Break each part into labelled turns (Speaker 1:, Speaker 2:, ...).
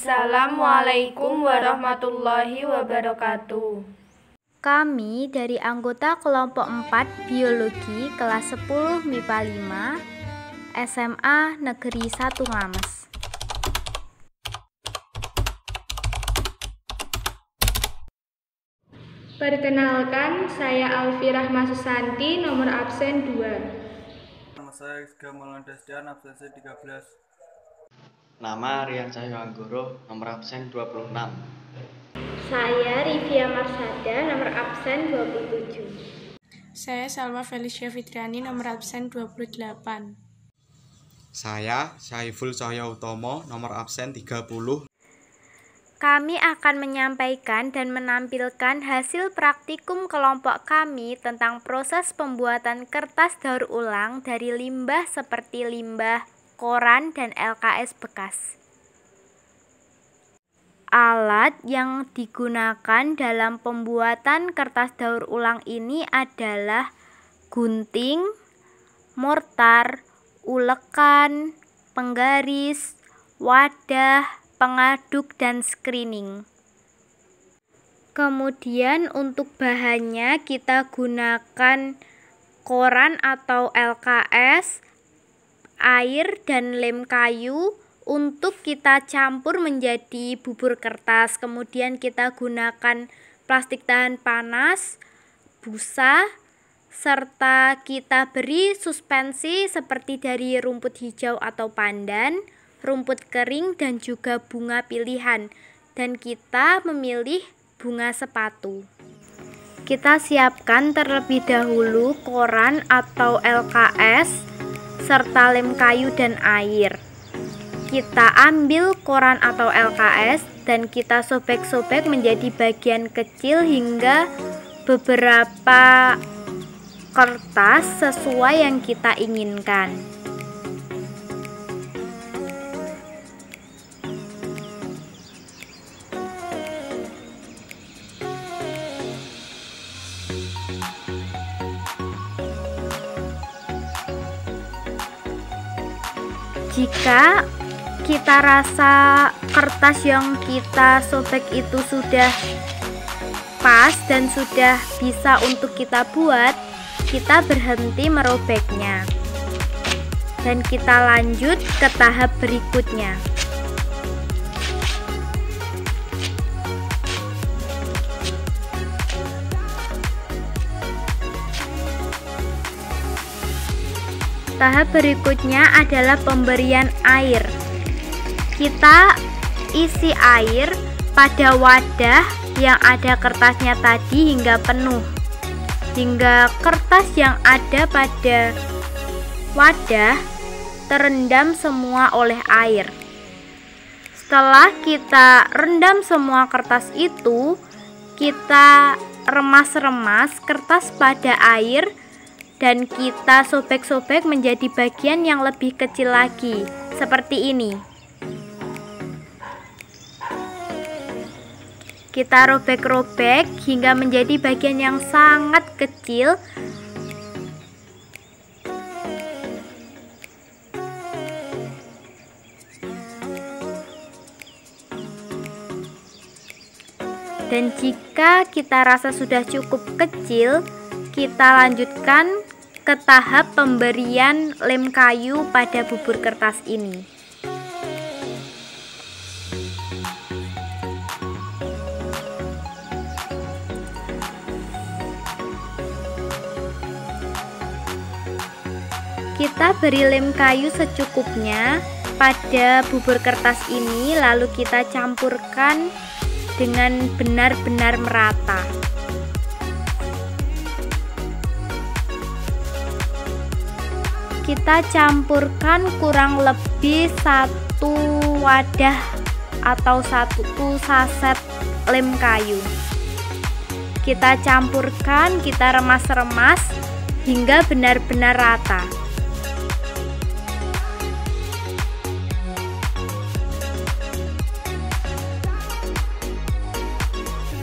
Speaker 1: Assalamualaikum warahmatullahi wabarakatuh.
Speaker 2: Kami dari anggota kelompok 4 Biologi kelas 10 MIPA 5 SMA Negeri 1 Ngames.
Speaker 1: Perkenalkan, saya Alfi Rahma Susanti, nomor absen 2.
Speaker 3: Nama saya Gamal Desdian, absensi 13.
Speaker 4: Nama Rian Cahyo Anggoro, nomor absen 26.
Speaker 5: Saya Rivia Marsada, nomor absen 27.
Speaker 6: Saya Salma Felicia Fitriani, nomor absen 28.
Speaker 7: Saya Syaiful Cahyo Utomo, nomor absen 30.
Speaker 2: Kami akan menyampaikan dan menampilkan hasil praktikum kelompok kami tentang proses pembuatan kertas daur ulang dari limbah seperti limbah koran dan LKS bekas. Alat yang digunakan dalam pembuatan kertas daur ulang ini adalah gunting, mortar, ulekan, penggaris, wadah, pengaduk, dan screening. Kemudian untuk bahannya kita gunakan koran atau LKS, air, dan lem kayu untuk kita campur menjadi bubur kertas. Kemudian kita gunakan plastik tahan panas, busa, serta kita beri suspensi seperti dari rumput hijau atau pandan, rumput kering, dan juga bunga pilihan, dan kita memilih bunga sepatu. Kita siapkan terlebih dahulu koran atau LKS serta lem kayu dan air. Kita ambil koran atau LKS dan kita sobek-sobek menjadi bagian kecil hingga beberapa kertas sesuai yang kita inginkan. Jika kita rasa kertas yang kita sobek itu sudah pas dan sudah bisa untuk kita buat, kita berhenti merobeknya dan kita lanjut ke tahap berikutnya. Tahap berikutnya adalah pemberian air. Kita isi air pada wadah yang ada kertasnya tadi hingga penuh, hingga kertas yang ada pada wadah terendam semua oleh air. Setelah kita rendam semua kertas itu, kita remas-remas kertas pada air dan kita sobek-sobek menjadi bagian yang lebih kecil lagi, seperti ini. Kita robek-robek hingga menjadi bagian yang sangat kecil. Dan jika kita rasa sudah cukup kecil, kita lanjutkan ke tahap pemberian lem kayu pada bubur kertas ini. Kita beri lem kayu secukupnya pada bubur kertas ini, lalu kita campurkan dengan benar-benar merata. Kita campurkan kurang lebih 1 wadah atau 1 saset lem kayu. Kita campurkan, kita remas-remas hingga benar-benar rata.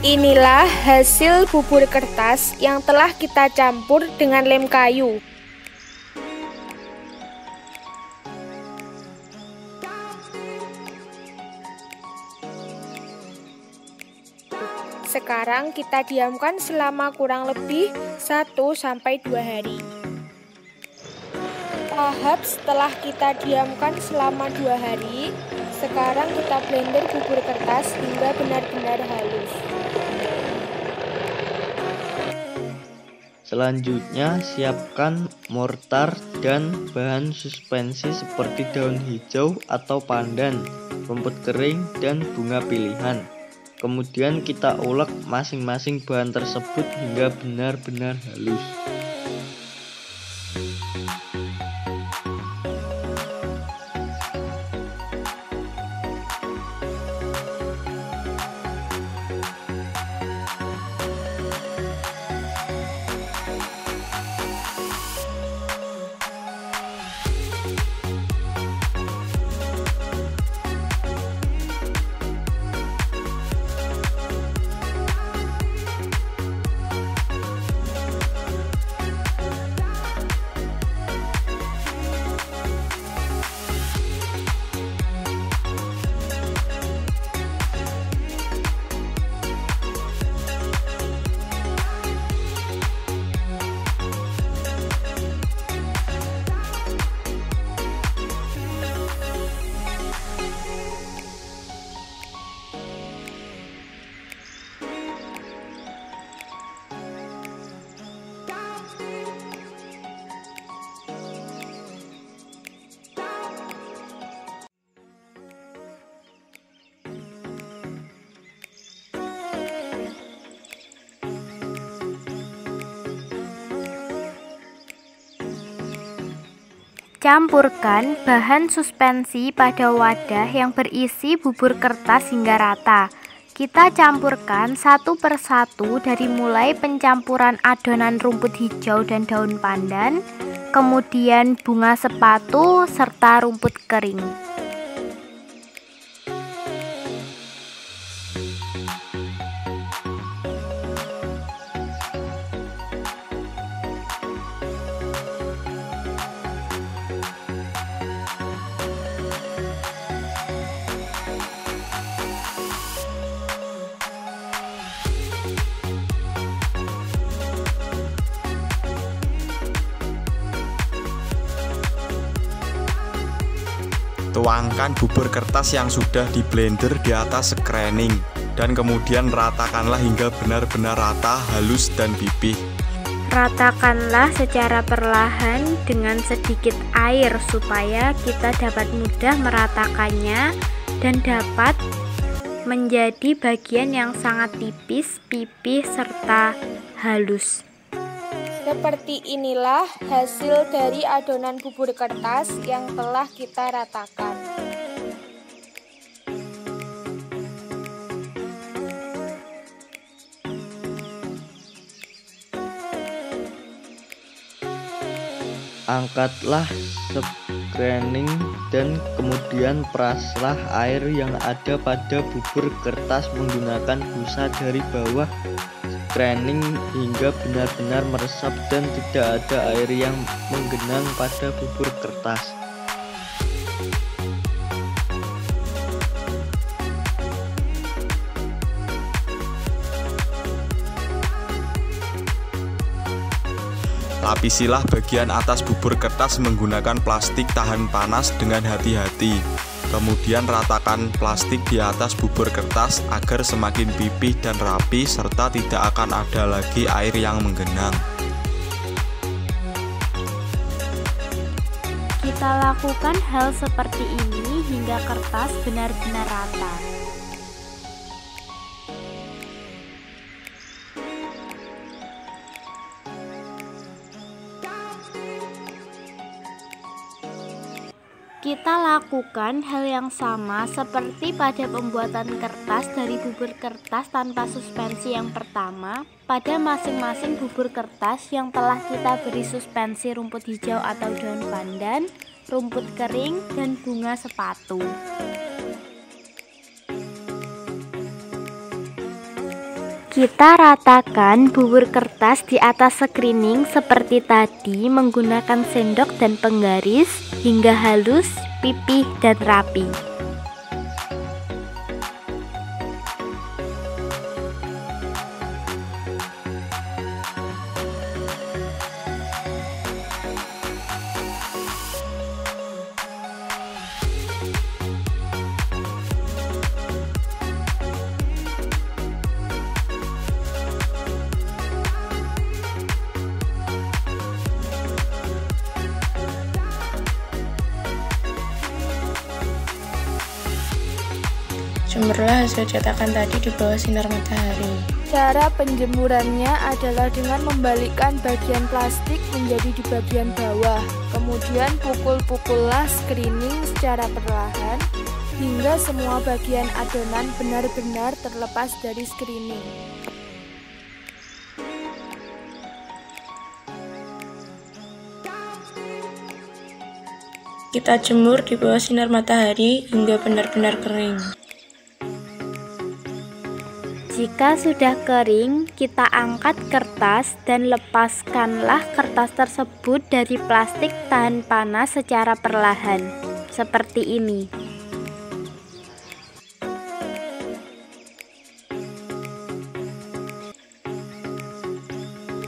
Speaker 5: Inilah hasil bubur kertas yang telah kita campur dengan lem kayu. Sekarang kita diamkan selama kurang lebih 1-2 hari. Tahap setelah kita diamkan selama 2 hari, sekarang kita blender bubur kertas hingga benar-benar halus.
Speaker 4: Selanjutnya, siapkan mortar dan bahan suspensi seperti daun hijau atau pandan, rumput kering, dan bunga pilihan. Kemudian kita ulek masing-masing bahan tersebut hingga benar-benar halus.
Speaker 2: Campurkan bahan suspensi pada wadah yang berisi bubur kertas hingga rata. Kita campurkan satu persatu dari mulai pencampuran adonan rumput hijau dan daun pandan, kemudian bunga sepatu serta rumput kering.
Speaker 7: Tuangkan bubur kertas yang sudah di blender di atas screening dan kemudian ratakanlah hingga benar-benar rata, halus, dan pipih.
Speaker 2: Ratakanlah secara perlahan dengan sedikit air supaya kita dapat mudah meratakannya dan dapat menjadi bagian yang sangat tipis, pipih, serta halus.
Speaker 5: Seperti inilah hasil dari adonan bubur kertas yang telah kita ratakan.
Speaker 4: Angkatlah screening dan kemudian peraslah air yang ada pada bubur kertas menggunakan busa dari bawah screening hingga benar-benar meresap dan tidak ada air yang menggenang pada bubur kertas.
Speaker 7: Lapisilah bagian atas bubur kertas menggunakan plastik tahan panas dengan hati-hati. Kemudian ratakan plastik di atas bubur kertas agar semakin pipih dan rapi serta tidak akan ada lagi air yang menggenang.
Speaker 2: Kita lakukan hal seperti ini hingga kertas benar-benar rata. Kita lakukan hal yang sama seperti pada pembuatan kertas dari bubur kertas tanpa suspensi yang pertama pada masing-masing bubur kertas yang telah kita beri suspensi rumput hijau atau daun pandan, rumput kering, dan bunga sepatu. Kita ratakan bubur kertas di atas screening seperti tadi menggunakan sendok dan penggaris hingga halus, pipih, dan rapi.
Speaker 6: Jemurlah hasil cetakan tadi di bawah sinar matahari.
Speaker 5: Cara penjemurannya adalah dengan membalikkan bagian plastik menjadi di bagian bawah. Kemudian pukul-pukullah screening secara perlahan hingga semua bagian adonan benar-benar terlepas dari screening.
Speaker 6: Kita jemur di bawah sinar matahari hingga benar-benar kering.
Speaker 2: Jika sudah kering, kita angkat kertas dan lepaskanlah kertas tersebut dari plastik tahan panas secara perlahan, seperti ini.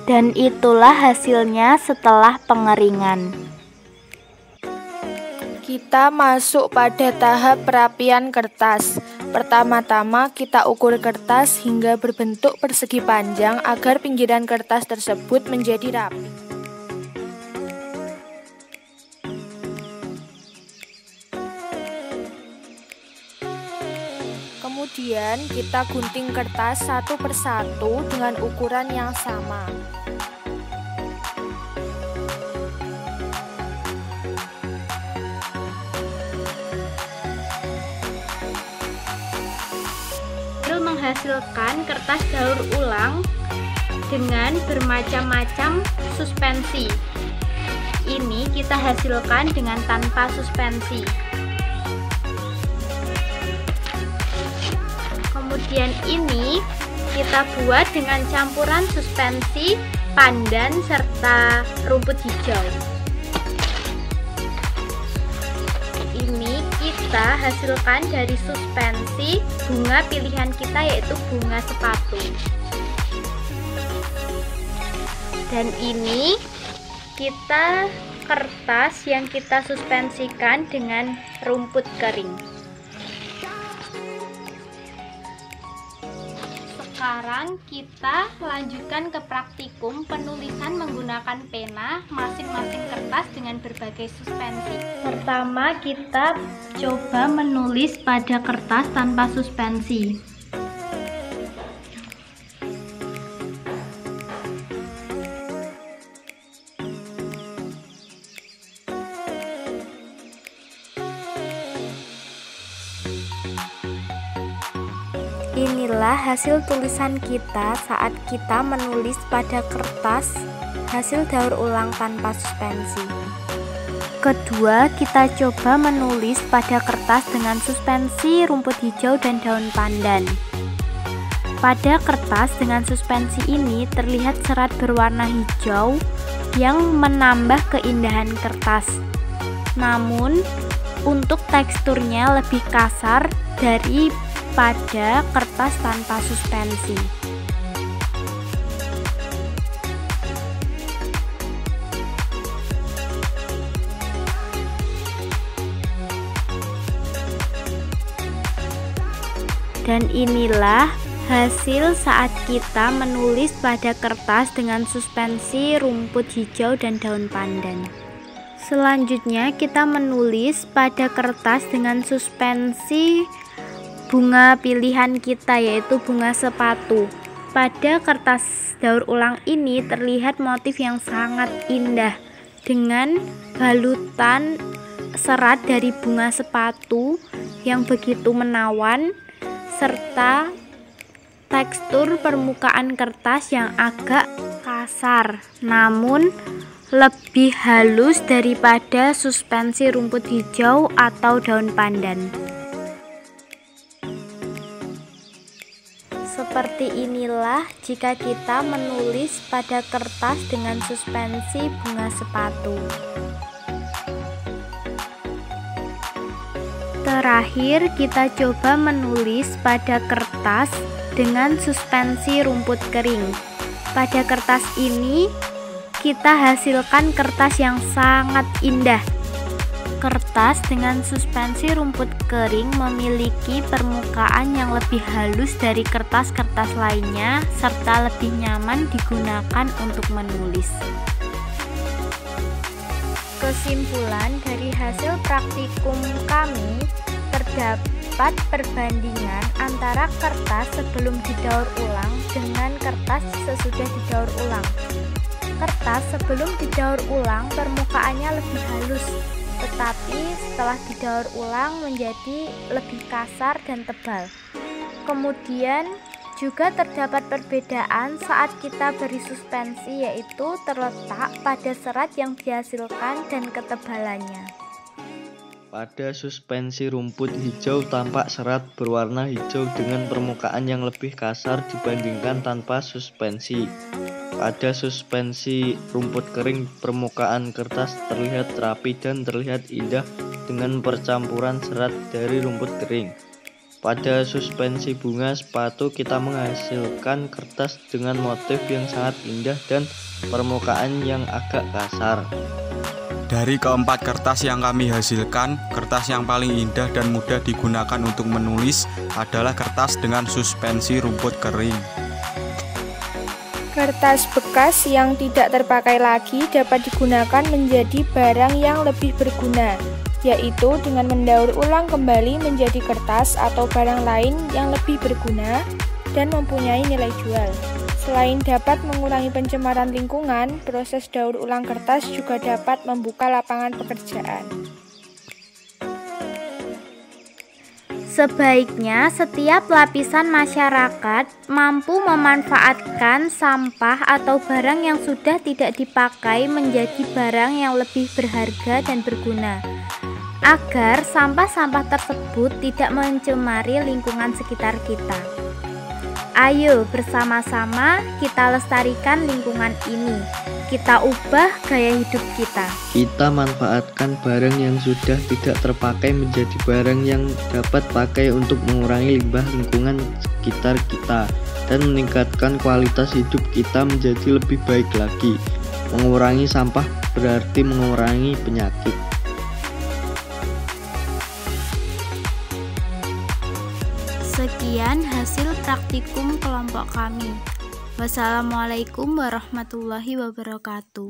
Speaker 2: Dan itulah hasilnya setelah pengeringan.
Speaker 5: Kita masuk pada tahap perapian kertas. Pertama-tama kita ukur kertas hingga berbentuk persegi panjang agar pinggiran kertas tersebut menjadi rapi. Kemudian kita gunting kertas satu persatu dengan ukuran yang sama.
Speaker 2: Menghasilkan kertas daur ulang dengan bermacam-macam suspensi. Ini kita hasilkan dengan tanpa suspensi. Kemudian ini kita buat dengan campuran suspensi, pandan, serta rumput hijau. Ini kita hasilkan dari suspensi bunga pilihan kita, yaitu bunga sepatu. Dan ini kita kertas yang kita suspensikan dengan rumput kering. Sekarang kita lanjutkan ke praktikum penulisan menggunakan pena, masing-masing kertas dengan berbagai suspensi. Pertama, kita coba menulis pada kertas tanpa suspensi. Inilah hasil tulisan kita saat kita menulis pada kertas hasil daur ulang tanpa suspensi. Kedua, kita coba menulis pada kertas dengan suspensi rumput hijau dan daun pandan. Pada kertas dengan suspensi ini terlihat serat berwarna hijau yang menambah keindahan kertas. Namun, untuk teksturnya lebih kasar daripada kertas tanpa suspensi. Dan inilah hasil saat kita menulis pada kertas dengan suspensi rumput hijau dan daun pandan. Selanjutnya kita menulis pada kertas dengan suspensi bunga pilihan kita, yaitu bunga sepatu. Pada kertas daur ulang ini terlihat motif yang sangat indah dengan balutan serat dari bunga sepatu yang begitu menawan, serta tekstur permukaan kertas yang agak kasar namun lebih halus daripada suspensi rumput hijau atau daun pandan. Seperti inilah jika kita menulis pada kertas dengan suspensi bunga sepatu. Terakhir, kita coba menulis pada kertas dengan suspensi rumput kering. Pada kertas ini, kita hasilkan kertas yang sangat indah. Kertas dengan suspensi rumput kering memiliki permukaan yang lebih halus dari kertas-kertas lainnya, serta lebih nyaman digunakan untuk menulis. Kesimpulan dari hasil praktikum kami, terdapat terdapat perbandingan antara kertas sebelum didaur ulang dengan kertas sesudah didaur ulang. Kertas sebelum didaur ulang permukaannya lebih halus, tetapi setelah didaur ulang menjadi lebih kasar dan tebal. Kemudian juga terdapat perbedaan saat kita beri suspensi, yaitu terletak pada serat yang dihasilkan dan ketebalannya.
Speaker 4: Pada suspensi rumput hijau tampak serat berwarna hijau dengan permukaan yang lebih kasar dibandingkan tanpa suspensi. Pada suspensi rumput kering, permukaan kertas terlihat rapi dan terlihat indah dengan percampuran serat dari rumput kering. Pada suspensi bunga sepatu kita menghasilkan kertas dengan motif yang sangat indah dan permukaan yang agak kasar.
Speaker 7: Dari keempat kertas yang kami hasilkan, kertas yang paling indah dan mudah digunakan untuk menulis adalah kertas dengan suspensi rumput kering.
Speaker 5: Kertas bekas yang tidak terpakai lagi dapat digunakan menjadi barang yang lebih berguna, yaitu dengan mendaur ulang kembali menjadi kertas atau barang lain yang lebih berguna dan mempunyai nilai jual. Selain dapat mengurangi pencemaran lingkungan, proses daur ulang kertas juga dapat membuka lapangan pekerjaan.
Speaker 2: Sebaiknya setiap lapisan masyarakat mampu memanfaatkan sampah atau barang yang sudah tidak dipakai menjadi barang yang lebih berharga dan berguna, agar sampah-sampah tersebut tidak mencemari lingkungan sekitar kita. Ayo bersama-sama kita lestarikan lingkungan ini. Kita ubah gaya hidup kita.
Speaker 4: Kita manfaatkan barang yang sudah tidak terpakai menjadi barang yang dapat pakai untuk mengurangi limbah lingkungan sekitar kita dan meningkatkan kualitas hidup kita menjadi lebih baik lagi. Mengurangi sampah berarti mengurangi penyakit.
Speaker 2: Sekian hasil praktikum kelompok kami. Wassalamualaikum warahmatullahi wabarakatuh.